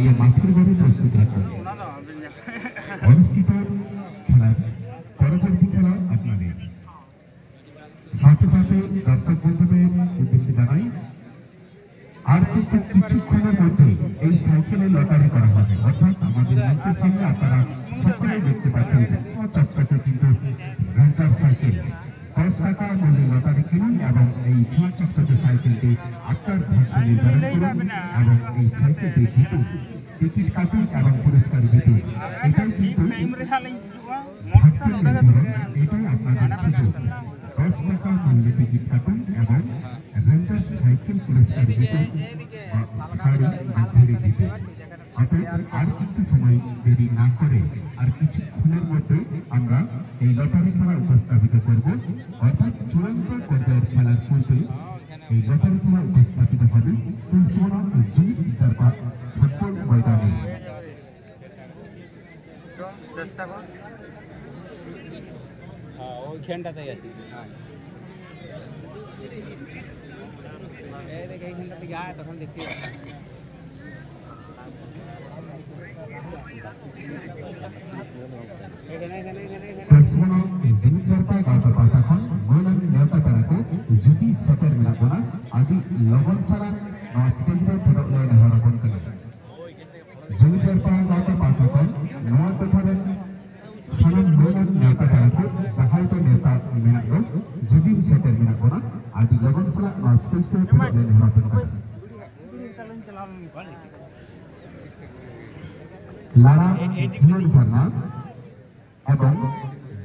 এই মাঠের বাড়ি প্রস্তুত রাখুন। অনুষ্ঠিত খেলার পরবর্তী খেলা আপনাদের। সাথে সাথে দর্শক বন্ধুদের উদ্দেশ্যে জানাই, আর কিন্তু কিছুক্ষণের মধ্যে এই সাইকেলের লটারি করা হবে। অর্থাৎ আমাদের মঞ্চের সঙ্গে আপনারা সকলেই দেখতে পাচ্ছেন চকচকে কিন্তু ভেঞ্চার সাইকেল 10 টাকা মূল্যের লটারি কিনুন এবং এই ছোঁয়া চকচকে সাইকেলটি আপনার ভাগ্য নির্ধারণ করুন এবং এই সাইকেলটি জিতুন, টিকিট কাটুন এবং পুরস্কার জিতুন। এটাই কিন্তু ভাগ্যের নির্ধারণ, এটাই আপনাদের সুযোগ। 10 টাকা মূল্যে টিকিট কাটুন এবং ভেঞ্চার সাইকেল পুরস্কার জিতুন বা শাড়ি বা ঘড়ি জিতুন। অতএব আর কিন্তু সময় দেরি না করে আর কিছুক্ষণের মধ্যে আমরা এই লটারি খেলা উপস্থাপিত করব। অর্থাৎ চূড়ান্ত পর্যায়ের খেলার পূর্বে এই লটারি খেলা উপস্থাপিত হবে তুলসীরা জিট জারপাট ফুটবল ময়দানে। ওইখানটাতেই আছি। এইখানটা থেকে আয়, তখন দেখতে जुदी सेटर मेरा बोला अभी लगन सारा स्टेज पे थोड़ा लाइन हरापन करें जुदी पर गाता पाठकन नवा टोठारे सारा मोलन नेता पराको जहां तो नेता मेरा लो जुदी सेटर मेरा बोला अभी लगन सारा स्टेज पे थोड़ा लाइन हरापन करें लारा जीवन झरना एवं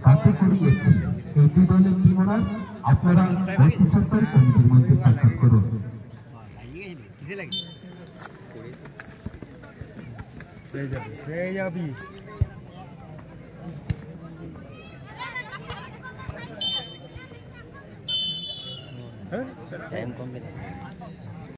কাঠুকুড়ি এসেছি এই দুই দলের টিমরা আপনারা অতি সত্তর কমিটির মধ্যে সাক্ষাৎ করুন।